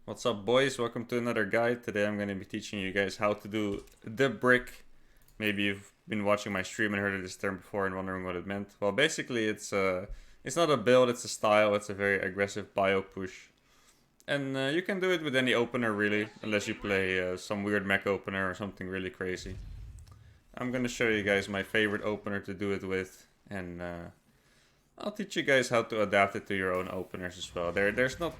What's up, boys? Welcome to another guide. Today I'm going to be teaching you guys how to do the brick. Maybe you've been watching my stream and heard of this term before and wondering what it meant. Well, basically it's not a build, it's a style. It's a very aggressive bio push. And you can do it with any opener really, unless you play some weird mech opener or something really crazy. I'm going to show you guys my favorite opener to do it with, and I'll teach you guys how to adapt it to your own openers as well. There's not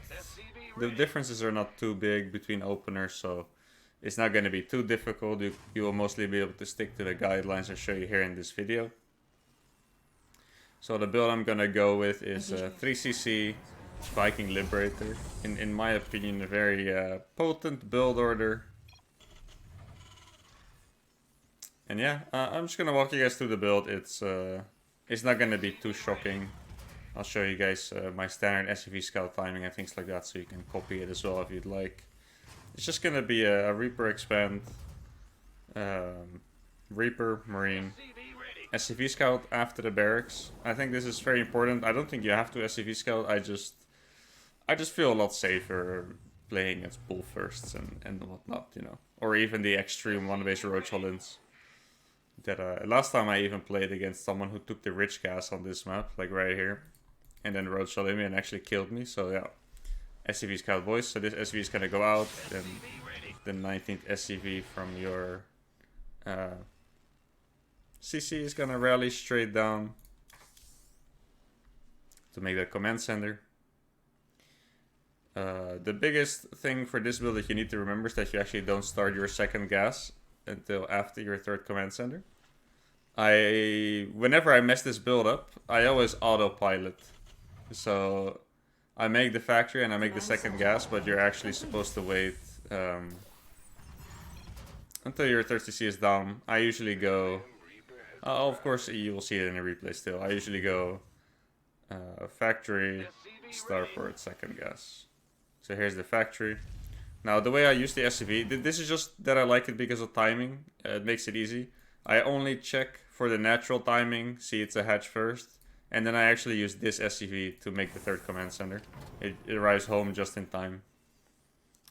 The differences are not too big between openers, so it's not going to be too difficult. You will mostly be able to stick to the guidelines I show you here in this video. So the build I'm going to go with is 3cc Viking Liberator. In my opinion, a very potent build order. And yeah, I'm just going to walk you guys through the build. It's not going to be too shocking. I'll show you guys my standard SCV scout timing and things like that, so you can copy it as well if you'd like. It's just gonna be a Reaper expand, Reaper, Marine, SCV scout after the barracks. I think this is very important. I don't think you have to SCV scout. I just feel a lot safer playing against bull firsts and whatnot, you know, or even the extreme one-base roach Hollins. That last time I even played against someone who took the rich gas on this map, like right here. And then road shot me and actually killed me. So yeah, SCV scout boys. So this SCV is gonna go out. Then the 19th SCV from your CC is gonna rally straight down to make that command center. The biggest thing for this build that you need to remember is that you actually don't start your second gas until after your third command center. Whenever I mess this build up, I always autopilot. So I make the factory and I make the second gas, but you're actually supposed to wait until your third CC is down. I usually go, of course you will see it in the replay still. I usually go factory, starport, second gas. So here's the factory. Now the way I use the SCV, this is just that I like it because of timing. It makes it easy. I only check for the natural timing, see it's a hatch first. And then I actually use this SCV to make the third command center. It arrives home just in time.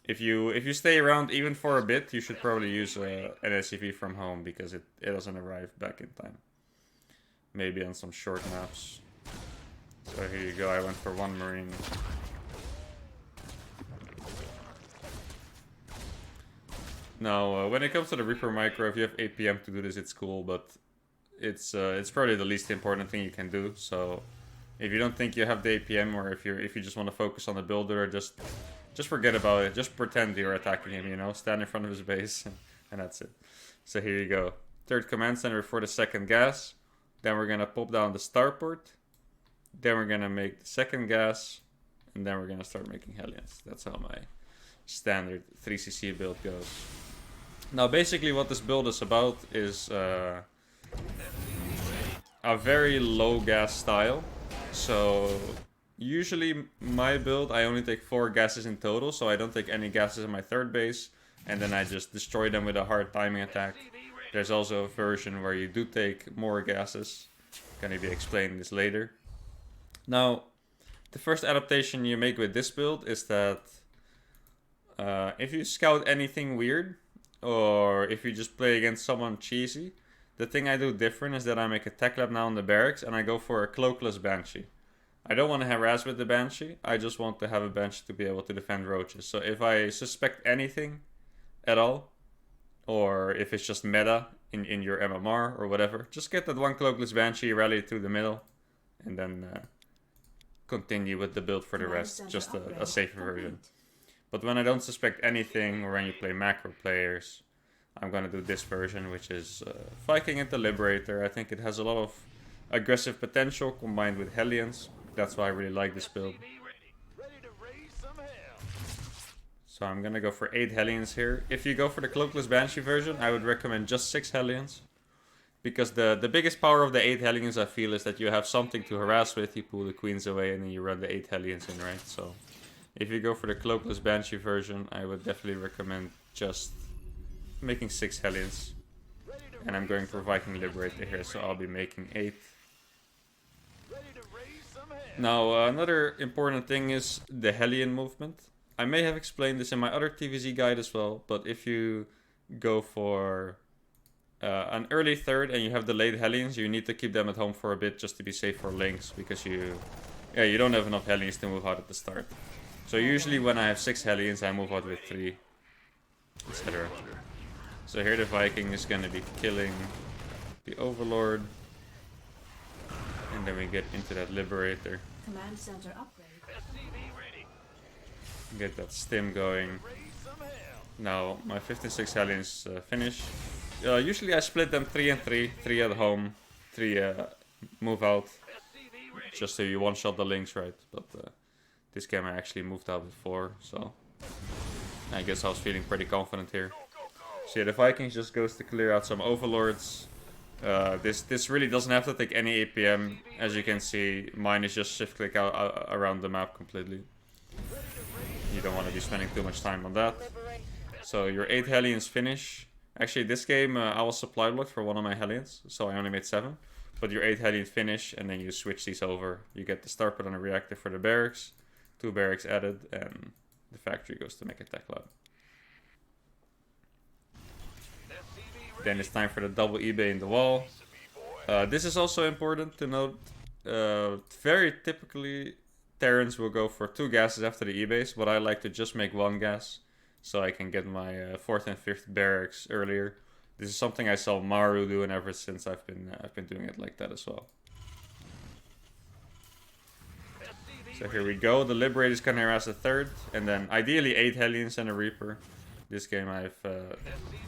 If you stay around even for a bit, you should probably use an SCV from home because it doesn't arrive back in time. Maybe on some short maps. So here you go, I went for one Marine. Now, when it comes to the Reaper Micro, if you have APM to do this, it's cool, but it's probably the least important thing you can do. So if you don't think you have the APM, or if you just want to focus on the builder, just forget about it. Just pretend you're attacking him, you know, stand in front of his base and that's it. So here you go. Third command center for the second gas. Then we're gonna pop down the starport. Then we're gonna make the second gas, and then we're gonna start making Hellions. That's how my standard 3cc build goes. Now basically what this build is about is a very low gas style. So usually my build, I only take 4 gases in total, so I don't take any gases in my third base, and then I just destroy them with a hard timing attack. There's also a version where you do take more gases. Gonna be explaining this later. Now, the first adaptation you make with this build is that if you scout anything weird, or if you just play against someone cheesy, the thing I do different is that I make a tech lab now in the barracks and I go for a cloakless Banshee. I don't want to harass with the Banshee, I just want to have a Banshee to be able to defend roaches. So if I suspect anything at all, or if it's just meta in your MMR or whatever, just get that one cloakless Banshee, rally it through the middle, and then continue with the build for the rest, just a safer version. But when I don't suspect anything, or when you play macro players, I'm gonna do this version, which is Viking into Liberator. I think it has a lot of aggressive potential combined with Hellions. That's why I really like this build. So I'm gonna go for 8 Hellions here. If you go for the Cloakless Banshee version, I would recommend just 6 Hellions. Because the biggest power of the 8 Hellions, I feel, is that you have something to harass with. You pull the queens away and then you run the 8 Hellions in, right? So if you go for the Cloakless Banshee version, I would definitely recommend just making 6 Hellions. And I'm going for Viking Liberator here, so I'll be making 8. Now, another important thing is the Hellion movement. I may have explained this in my other TVZ guide as well, but if you go for an early third and you have delayed Hellions, you need to keep them at home for a bit just to be safe for links, because you don't have enough Hellions to move out at the start. So usually when I have 6 Hellions, I move out with 3, etc. So here the Viking is gonna be killing the Overlord, and then we get into that Liberator. Command center upgrade. Get that stim going. Now my 15-6 Hellions finish. Usually I split them 3 and 3, 3 at home, 3 move out, just so you one-shot the links, right? But this game I actually moved out with 4, so I guess I was feeling pretty confident here. So yeah, the Vikings just goes to clear out some Overlords. This really doesn't have to take any APM. As you can see, mine is just shift click out around the map completely. You don't want to be spending too much time on that. So your 8 Hellions finish. Actually, this game I was supply blocked for one of my Hellions, so I only made 7. But your 8 Hellion finish, and then you switch these over. You get the starport on a reactor for the barracks, 2 barracks added, and the factory goes to make a tech lab. Then it's time for the double eBay in the wall. This is also important to note. Very typically, Terrans will go for 2 gases after the eBays, but I like to just make 1 gas, so I can get my 4th and 5th barracks earlier. This is something I saw Maru do, and ever since I've been doing it like that as well. So here we go. The Liberator's gonna harass a 3rd, and then ideally 8 Hellions and a Reaper. This game I have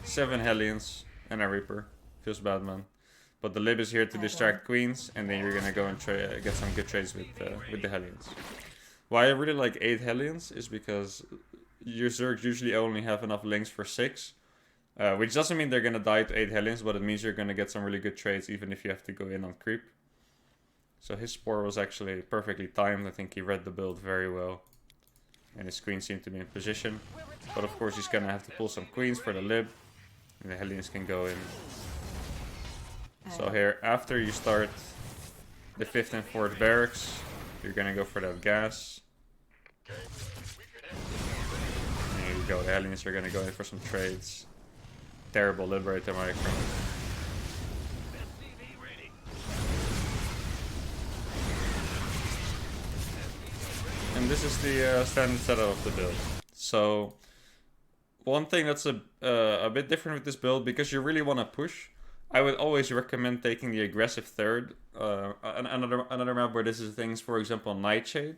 7 Hellions and a Reaper. Feels bad, man. But the Lib is here to distract Queens, and then you're gonna go and get some good trades with the Hellions. Why I really like 8 Hellions is because your Zergs usually only have enough links for 6. Which doesn't mean they're gonna die to 8 Hellions, but it means you're gonna get some really good trades even if you have to go in on creep. So his spore was actually perfectly timed. I think he read the build very well. And his queen seemed to be in position. But of course he's gonna have to pull some queens for the Lib. And the Hellions can go in. So here, after you start the 5th and 4th barracks, you're gonna go for that gas. And here you go, the Hellions are gonna go in for some trades. Terrible Liberator micro. And this is the standard setup of the build. So one thing that's a bit different with this build, because you really want to push, I would always recommend taking the aggressive 3rd. Another map where this is things, for example, Nightshade.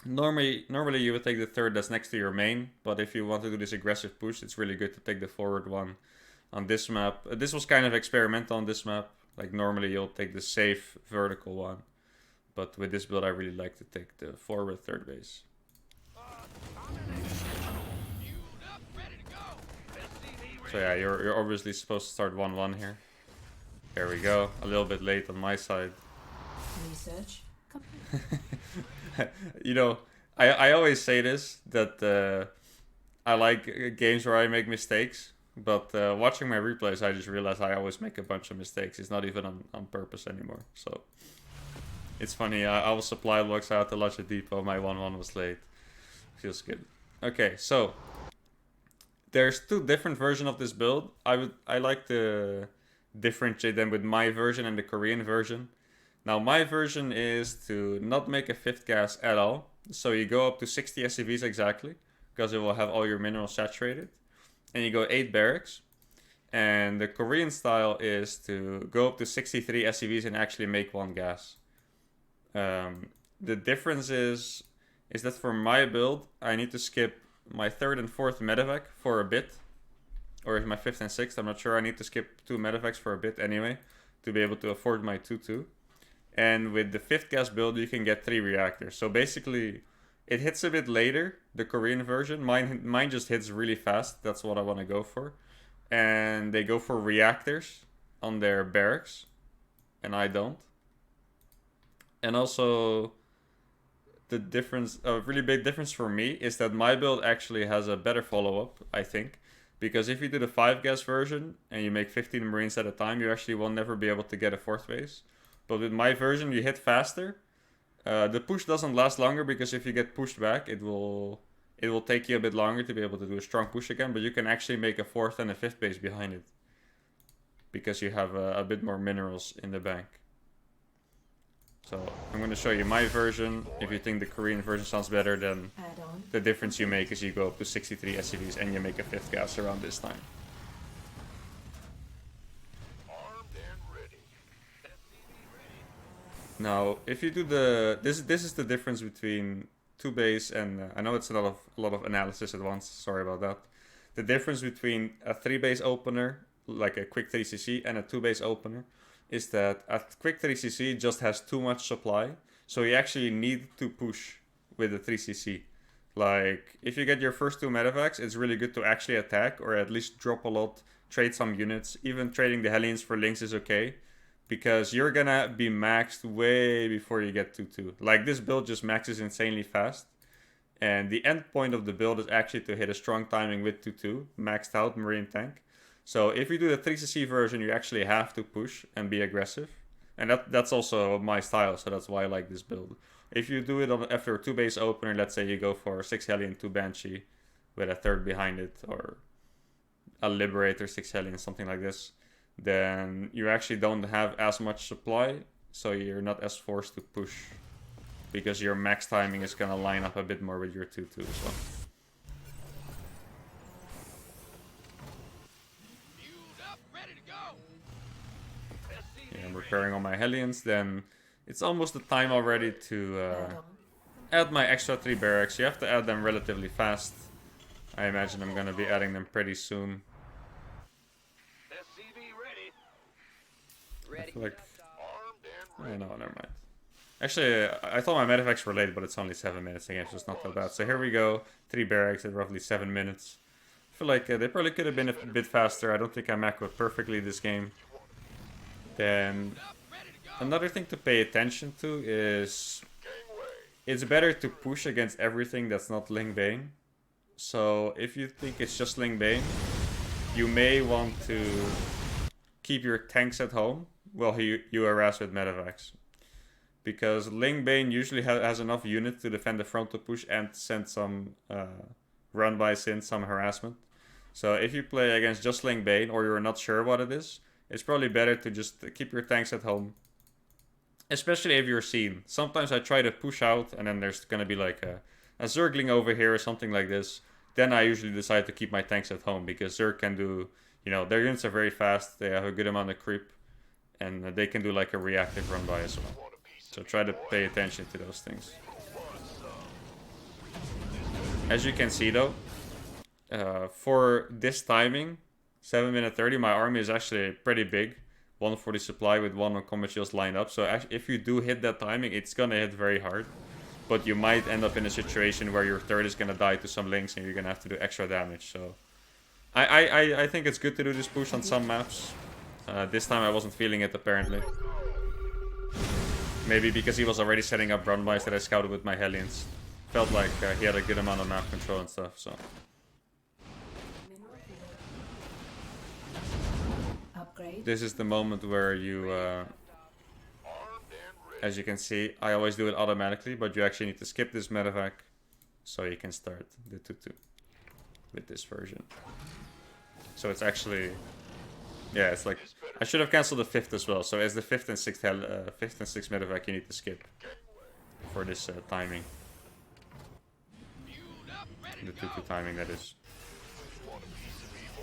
Normally you would take the 3rd that's next to your main, but if you want to do this aggressive push, it's really good to take the forward one on this map. This was kind of experimental on this map. Like normally you'll take the safe vertical one, but with this build I really like to take the forward 3rd base. So yeah, you're obviously supposed to start 1-1 here. There we go. A little bit late on my side. Research. You know, I always say this, that I like games where I make mistakes, but watching my replays I just realized I always make a bunch of mistakes. It's not even on purpose anymore. So it's funny, I was supply blocks out to Logic Depot, my 1-1 was late. Feels good. Okay, so there's 2 different versions of this build. I like to differentiate them with my version and the Korean version. Now my version is to not make a 5th gas at all. So you go up to 60 SCVs exactly, because it will have all your minerals saturated. And you go 8 barracks. And the Korean style is to go up to 63 SCVs and actually make 1 gas. The difference is that for my build, I need to skip my 3rd and 4th medevac for a bit. Or my 5th and 6th, I'm not sure. I need to skip 2 medevacs for a bit anyway, to be able to afford my 2-2. And with the 5th gas build, you can get 3 reactors. So basically, it hits a bit later, the Korean version. Mine just hits really fast. That's what I want to go for. And they go for reactors on their barracks. And I don't. And also, the difference, a really big difference for me, is that my build actually has a better follow-up, I think. Because if you do the 5 gas version, and you make 15 Marines at a time, you actually will never be able to get a 4th base. But with my version, you hit faster. The push doesn't last longer, because if you get pushed back, it will it will take you a bit longer to be able to do a strong push again, but you can actually make a 4th and a 5th base behind it. Because you have a bit more minerals in the bank. So I'm going to show you my version. If you think the Korean version sounds better, then the difference you make is you go up to 63 SCVs and you make a 5th gas around this time. Now, if you do this is the difference between 2 base and I know it's a lot of analysis at once. Sorry about that. The difference between a 3 base opener, like a quick 3cc, and a 2 base opener is that a quick 3cc just has too much supply, so you actually need to push with a 3cc. Like, if you get your first 2 medevacs, it's really good to actually attack, or at least drop a lot, trade some units. Even trading the Hellions for links is okay, because you're gonna be maxed way before you get 2-2. Like, this build just maxes insanely fast, and the end point of the build is actually to hit a strong timing with 2-2, maxed out Marine tank. So if you do the 3cc version, you actually have to push and be aggressive. And that's also my style, so that's why I like this build. If you do it after a 2 base opener, let's say you go for 6 Hellion, 2 Banshee with a 3rd behind it, or a Liberator, 6 Hellion, something like this, then you actually don't have as much supply, so you're not as forced to push, because your max timing is going to line up a bit more with your 2-2 as well. I'm repairing all my Hellions, then it's almost the time already to add my extra 3 barracks. You have to add them relatively fast. I imagine I'm going to be adding them pretty soon. I feel like... Oh, no, never mind. Actually, I thought my medevacs were late, but it's only 7 minutes again, so it's not that bad. So here we go, 3 barracks at roughly 7 minutes. I feel like they probably could have been a bit faster. I don't think I macroed perfectly this game. Then another thing to pay attention to is it's better to push against everything that's not Ling Bane. So if you think it's just Ling Bane, you may want to keep your tanks at home while you harass with medevacs. Because Ling Bane usually has enough units to defend the frontal push and send some run-bys in, some harassment. So if you play against just Ling Bane, or you're not sure what it is, it's probably better to just keep your tanks at home. Especially if you're seen. Sometimes I try to push out and then there's gonna be like a Zergling over here or something like this. Then I usually decide to keep my tanks at home, because Zerg can do, you know, their units are very fast, they have a good amount of creep, and they can do like a reactive run by as well. So try to pay attention to those things. As you can see though, for this timing, 7 minute 30, my army is actually pretty big. 140 supply with 1 on combat shields lined up. So if you do hit that timing, it's gonna hit very hard. But you might end up in a situation where your 3rd is gonna die to some links and you're gonna have to do extra damage. So I think it's good to do this push on some maps. This time I wasn't feeling it apparently. Maybe because he was already setting up run-bys that I scouted with my Hellions. Felt like he had a good amount of map control and stuff, so... This is the moment where you, as you can see, I always do it automatically, but you actually need to skip this medevac so you can start the 2-2 with this version. So it's actually, yeah, it's like, I should have cancelled the 5th as well, so as the 5th and 6th medevac you need to skip for this timing. The 2-2 timing, that is.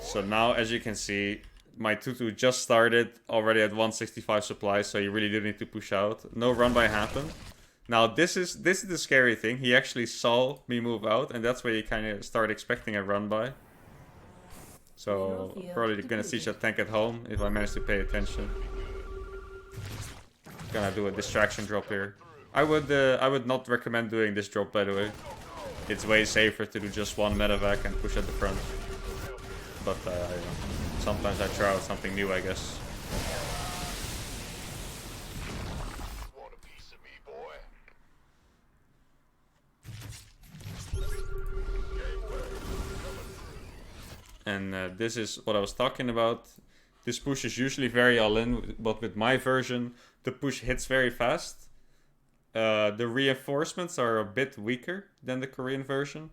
So now, as you can see, my 2-2 just started already at 165 supply, so you really do need to push out. No run-by happened. Now this is the scary thing. He actually saw me move out, and that's where you kind of start expecting a run-by. So probably gonna siege a tank at home if I manage to pay attention. Gonna do a distraction drop here. I would not recommend doing this drop, by the way. It's way safer to do just 1 medevac and push at the front. But sometimes I try out something new, I guess. And this is what I was talking about. This push is usually very all-in, but with my version, the push hits very fast. The reinforcements are a bit weaker than the Korean version.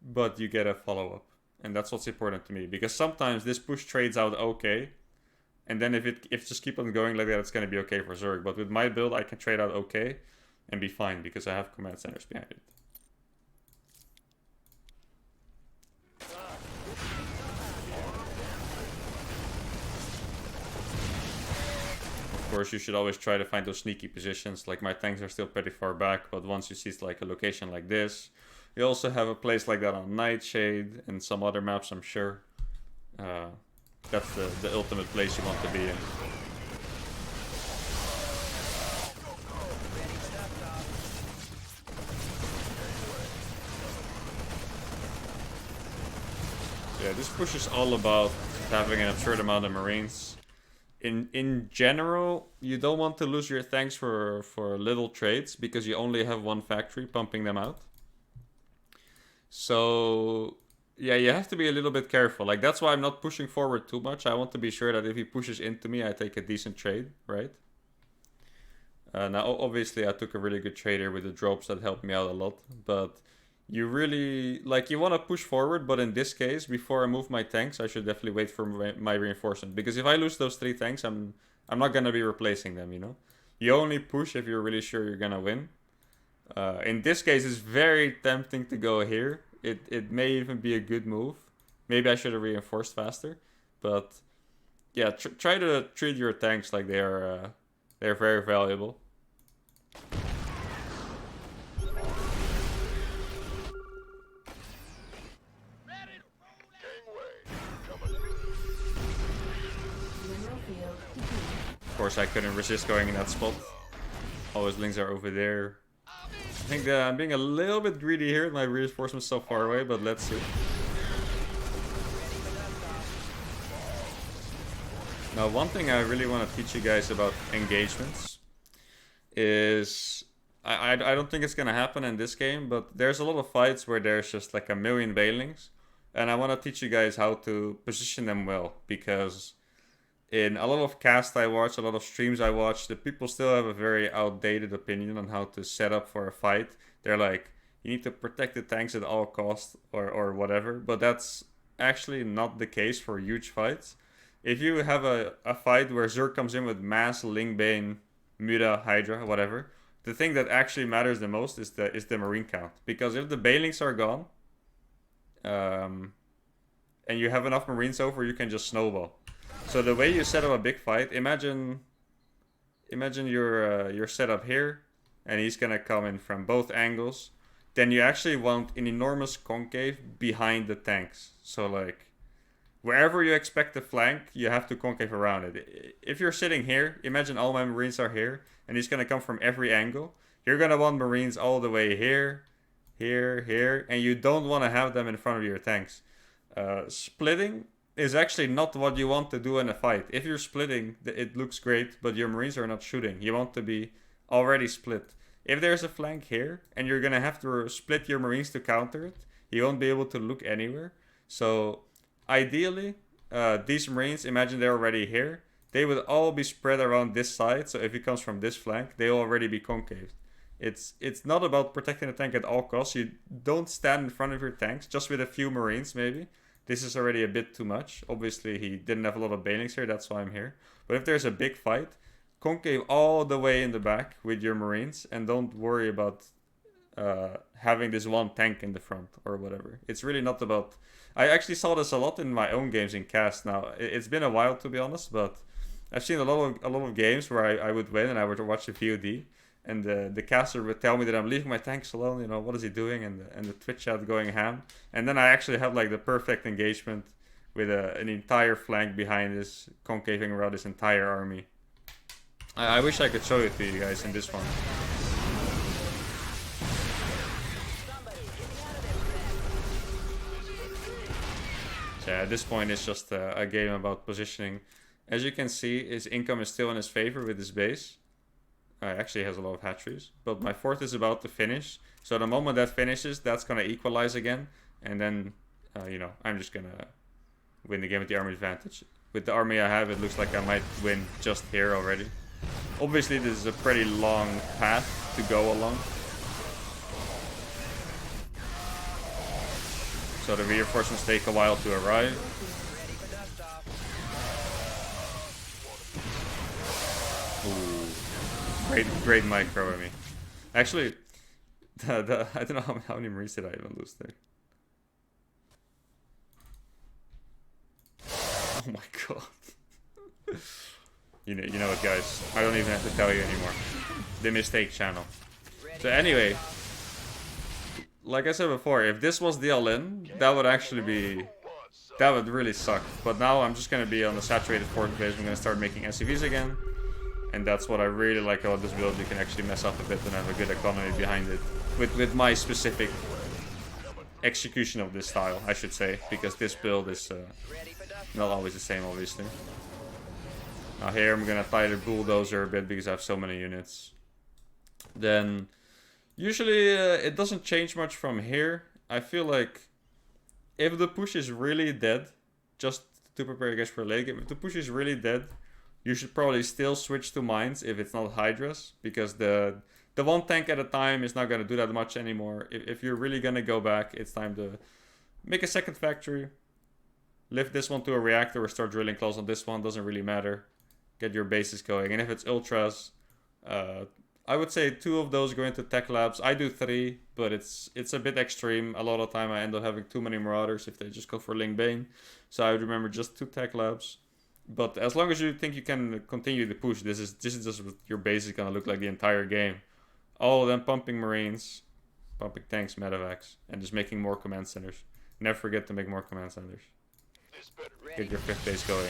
but you get a follow-up. And that's what's important to me, because sometimes this push trades out okay, and then if it just keep on going like that, it's going to be okay for Zerg. But with my build, I can trade out okay and be fine, because I have command centers behind it. Of course, you should always try to find those sneaky positions. Like, my tanks are still pretty far back, but once you see like a location like this, you also have a place like that on Nightshade and some other maps, I'm sure. That's the ultimate place you want to be in. Yeah, this push is all about having an absurd amount of Marines. In general, you don't want to lose your tanks for little trades, because you only have one factory pumping them out. So yeah, you have to be a little bit careful. Like, that's why I'm not pushing forward too much. I want to be sure that if he pushes into me, I take a decent trade, right? Now, obviously, I took a really good trade here with the drops that helped me out a lot. But you really, like, you want to push forward. But in this case, before I move my tanks, I should definitely wait for my reinforcement. Because if I lose those 3 tanks, I'm not going to be replacing them, you know? You only push if you're really sure you're going to win. In this case, it's very tempting to go here. It may even be a good move. Maybe I should have reinforced faster. But yeah, try to treat your tanks like they're very valuable. Of course, I couldn't resist going in that spot. All his links are over there. I think that I'm being a little bit greedy here. My reinforcement's so far away, but let's see. Now, one thing I really want to teach you guys about engagements is... I don't think it's going to happen in this game, but there's a lot of fights where there's just like a million Baelings. And I want to teach you guys how to position them well, because in a lot of casts I watch, a lot of streams I watch, the people still have a very outdated opinion on how to set up for a fight. They're like, you need to protect the tanks at all costs or whatever. But that's actually not the case for huge fights. If you have a fight where Zerg comes in with mass, Lingbane, Muda, Hydra, whatever, the thing that actually matters the most is the Marine count. Because if the Baelings are gone, and you have enough Marines over, you can just snowball. So the way you set up a big fight, imagine you're set up here, and he's gonna come in from both angles. Then you actually want an enormous concave behind the tanks. So like, wherever you expect to flank, you have to concave around it. If you're sitting here, imagine all my Marines are here, and he's gonna come from every angle. You're gonna want Marines all the way here, here, here, and you don't want to have them in front of your tanks. Splitting is actually not what you want to do in a fight. If you're splitting, it looks great, but your Marines are not shooting. You want to be already split. If there's a flank here, and you're gonna have to split your Marines to counter it, you won't be able to look anywhere. So ideally, these Marines, imagine they're already here. They would all be spread around this side, so if he comes from this flank, they'll already be concaved. It's not about protecting the tank at all costs. You don't stand in front of your tanks, just with a few Marines maybe. This is already a bit too much. Obviously, he didn't have a lot of Baelings here, that's why I'm here. But if there's a big fight, concave all the way in the back with your Marines, and don't worry about having this one tank in the front or whatever. It's really not about... I actually saw this a lot in my own games in cast now. It's been a while, to be honest, but I've seen a lot of games where I would win and I would watch the VOD, and the caster would tell me that I'm leaving my tanks alone, you know, what is he doing? And the Twitch chat going ham. And then I actually have like the perfect engagement with an entire flank behind this, concaving around this entire army. I wish I could show it to you guys in this one. So yeah, at this point it's just a game about positioning. As you can see, his income is still in his favor with his base. Actually has a lot of hatcheries, but my fort is about to finish. So the moment that finishes, that's gonna equalize again, and then you know, I'm just gonna win the game with the army advantage. With the army I have, it looks like I might win just here already. Obviously, this is a pretty long path to go along. So the reinforcements take a while to arrive. Ooh. Great micro at me. Actually, I don't know how many Marines did I even lose there. Oh my god. You know what, guys? I don't even have to tell you anymore. The mistake channel. So anyway, like I said before, if this was the all-in, that would actually be... That would really suck. But now I'm just going to be on the saturated force base. I'm going to start making SCVs again. And that's what I really like about this build. You can actually mess up a bit and have a good economy behind it. With my specific execution of this style, I should say. Because this build is not always the same, obviously. Now here I'm going to try to bulldozer a bit because I have so many units. Then, usually it doesn't change much from here. I feel like if the push is really dead, just to prepare you guys for a late game, if the push is really dead, you should probably still switch to mines if it's not Hydras, because the one tank at a time is not going to do that much anymore. If you're really going to go back, it's time to make a second factory, lift this one to a reactor or start drilling close on this one, doesn't really matter. Get your bases going. And if it's ultras, I would say 2 of those go into tech labs. I do 3, but it's a bit extreme. A lot of time I end up having too many marauders if they just go for Ling Bane. So I would remember just 2 tech labs. But as long as you think you can continue the push, this is just what your base is gonna look like the entire game. All of them pumping marines, pumping tanks, medevacs, and just making more command centers. Never forget to make more command centers. Get your 5th base going.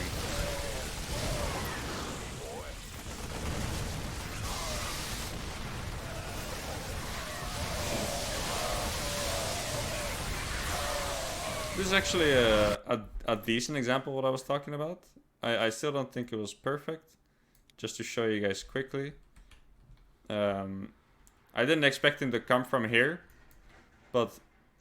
This is actually a decent example of what I was talking about. I still don't think it was perfect. Just to show you guys quickly. I didn't expect him to come from here. But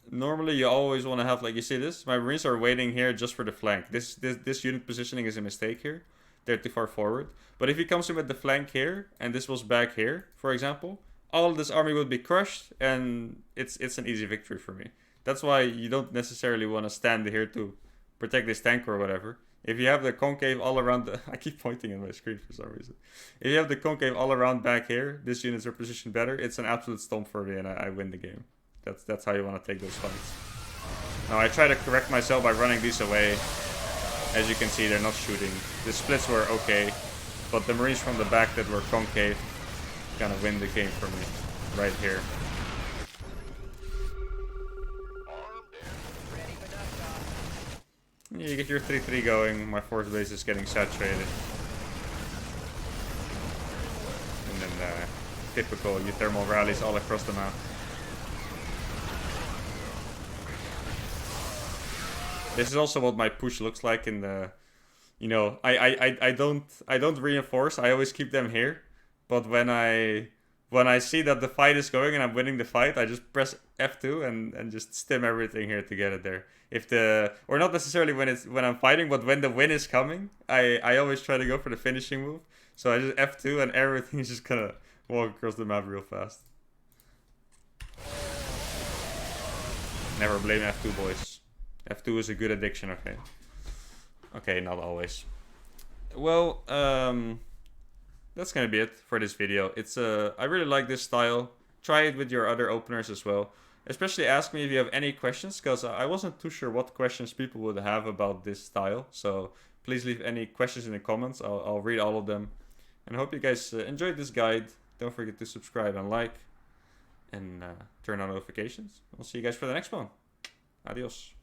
normally you always want to have, like, you see this? My Marines are waiting here just for the flank. This unit positioning is a mistake here. They're too far forward. But if he comes in with the flank here, and this was back here, for example, all of this army would be crushed, and it's an easy victory for me. That's why you don't necessarily want to stand here to protect this tank or whatever. If you have the concave all around the... I keep pointing at my screen for some reason. If you have the concave all around back here, this units are positioned better. It's an absolute stomp for me and I win the game. That's how you want to take those fights. Now I try to correct myself by running these away. As you can see, they're not shooting. The splits were okay. But the Marines from the back that were concave kind of win the game for me. Right here. You get your 3-3 going, my force base is getting saturated. And then typical uThermal rallies all across the map. This is also what my push looks like in the... You know, I don't reinforce, I always keep them here. But when I see that the fight is going and I'm winning the fight, I just press F2 and just stim everything here to get it there. Or not necessarily when I'm fighting, but when the win is coming, I always try to go for the finishing move. So I just F2 and everything is just gonna walk across the map real fast. Never blame F2, boys. F2 is a good addiction, okay? Okay, not always. Well, that's gonna be it for this video. I really like this style. Try it with your other openers as well. Especially ask me if you have any questions, because I wasn't too sure what questions people would have about this style. So please leave any questions in the comments. I'll read all of them. And I hope you guys enjoyed this guide. Don't forget to subscribe and like. And turn on notifications. I'll see you guys for the next one. Adios.